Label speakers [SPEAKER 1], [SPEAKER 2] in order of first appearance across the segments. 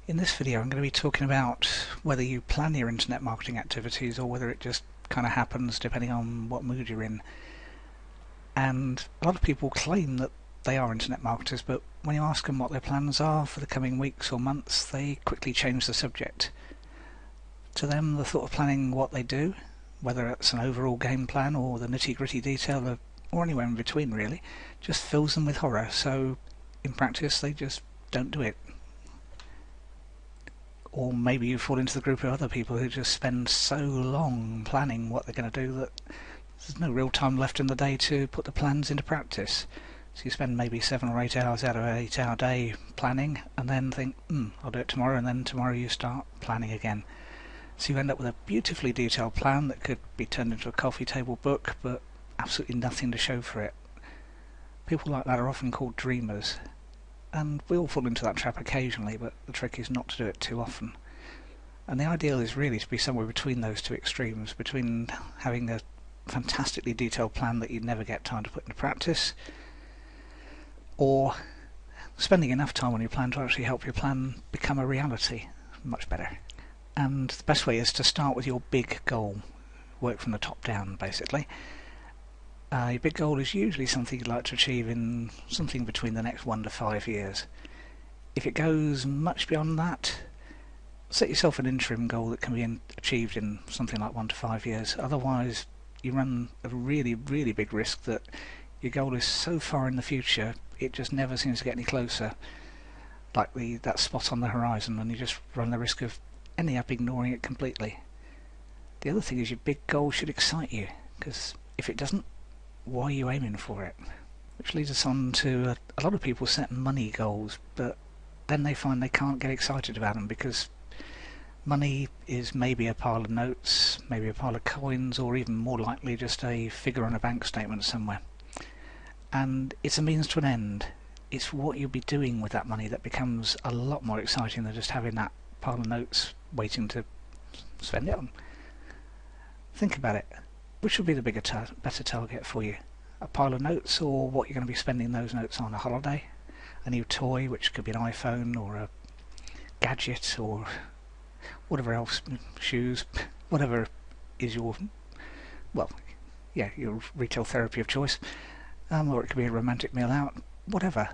[SPEAKER 1] In this video I'm going to be talking about whether you plan your internet marketing activities or whether it just kind of happens depending on what mood you're in. And a lot of people claim that they are internet marketers, but when you ask them what their plans are for the coming weeks or months, they quickly change the subject. To them, the thought of planning what they do, whether it's an overall game plan or the nitty-gritty detail or anywhere in between really, just fills them with horror, so in practice they just don't do it. Or maybe you fall into the group of other people who just spend so long planning what they're going to do that there's no real time left in the day to put the plans into practice. So you spend maybe 7 or 8 hours out of an 8-hour day planning and then think, I'll do it tomorrow, and then tomorrow you start planning again. So you end up with a beautifully detailed plan that could be turned into a coffee table book, but absolutely nothing to show for it. People like that are often called dreamers. And we all fall into that trap occasionally, but the trick is not to do it too often. And the ideal is really to be somewhere between those two extremes, between having a fantastically detailed plan that you never get time to put into practice, or spending enough time on your plan to actually help your plan become a reality. Much better. And the best way is to start with your big goal. Work from the top down, basically. Your big goal is usually something you'd like to achieve in something between the next 1 to 5 years. If it goes much beyond that, set yourself an interim goal that can be achieved in something like 1 to 5 years. Otherwise, you run a really, really big risk that your goal is so far in the future, it just never seems to get any closer. Like that spot on the horizon, and you just run the risk of ending up ignoring it completely. The other thing is your big goal should excite you, because if it doesn't, why are you aiming for it? Which leads us on to a lot of people set money goals, but then they find they can't get excited about them because money is maybe a pile of notes, maybe a pile of coins, or even more likely just a figure on a bank statement somewhere. And it's a means to an end. It's what you'll be doing with that money that becomes a lot more exciting than just having that pile of notes waiting to spend it on. Think about it. Which would be the better target for you? A pile of notes, or what you're going to be spending those notes on? A holiday? A new toy, which could be an iPhone, or a gadget, or whatever else, shoes, whatever is your, your retail therapy of choice. Or it could be a romantic meal out, whatever.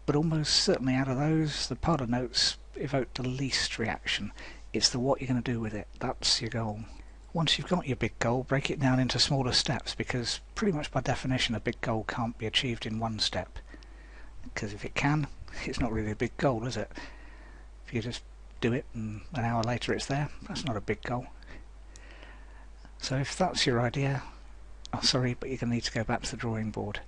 [SPEAKER 1] But almost certainly out of those, the pile of notes evoke the least reaction. It's the what you're going to do with it. That's your goal. Once you've got your big goal, break it down into smaller steps, because pretty much by definition a big goal can't be achieved in one step. Because if it can, it's not really a big goal, is it? If you just do it and an hour later it's there, that's not a big goal. So if that's your idea, sorry, but you're going to need to go back to the drawing board.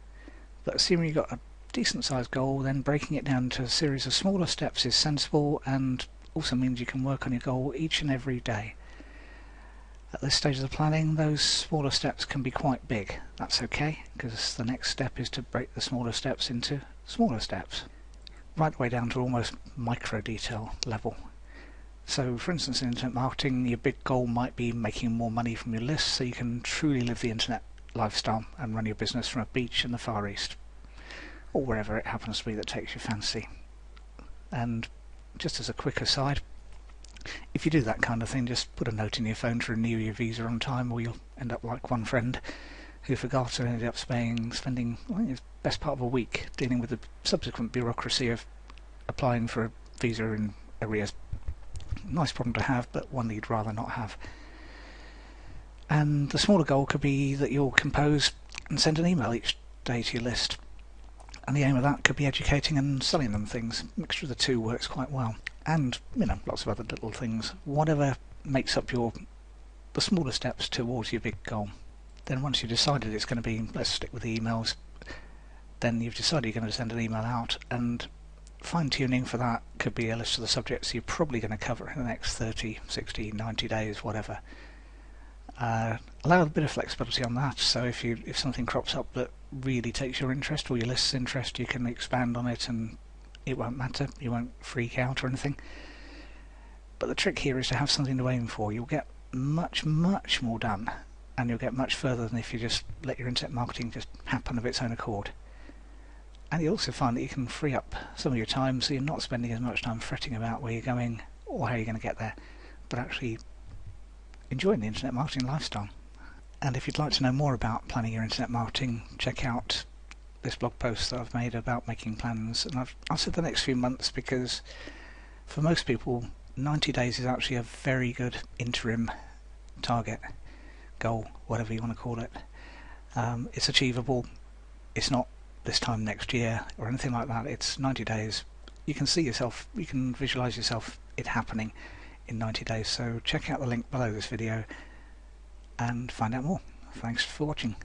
[SPEAKER 1] But assuming you've got a decent sized goal, then breaking it down into a series of smaller steps is sensible, and also means you can work on your goal each and every day. At this stage of the planning, those smaller steps can be quite big. That's okay, because the next step is to break the smaller steps into smaller steps, right the way down to almost micro detail level. So for instance, in internet marketing, your big goal might be making more money from your lists so you can truly live the internet lifestyle and run your business from a beach in the Far East, or wherever it happens to be that takes your fancy. And just as a quick aside, if you do that kind of thing, just put a note in your phone to renew your visa on time, or you'll end up like one friend who forgot and ended up spending I think the best part of a week dealing with the subsequent bureaucracy of applying for a visa in arrears. Nice problem to have, but one that you'd rather not have. And the smaller goal could be that you'll compose and send an email each day to your list. And the aim of that could be educating and selling them things. A mixture of the two works quite well. And, lots of other little things. Whatever makes up the smaller steps towards your big goal. Then once you've decided it's going to be, let's stick with the emails, then you've decided you're going to send an email out, and fine-tuning for that could be a list of the subjects you're probably going to cover in the next 30, 60, 90 days, whatever. Allow a bit of flexibility on that, so if something crops up that really takes your interest or your list's interest, you can expand on it and it won't matter, you won't freak out or anything. But the trick here is to have something to aim for. You'll get much, much more done, and you'll get much further than if you just let your internet marketing just happen of its own accord. And you also find that you can free up some of your time, so you're not spending as much time fretting about where you're going or how you're going to get there, but actually enjoying the internet marketing lifestyle. And if you'd like to know more about planning your internet marketing, check out this blog post that I've made about making plans. And I've said the next few months because for most people 90 days is actually a very good interim target, goal, whatever you want to call it. It's achievable. It's not this time next year or anything like that. It's 90 days. You can see yourself, you can visualize yourself it happening in 90 days. So check out the link below this video and find out more. Thanks for watching.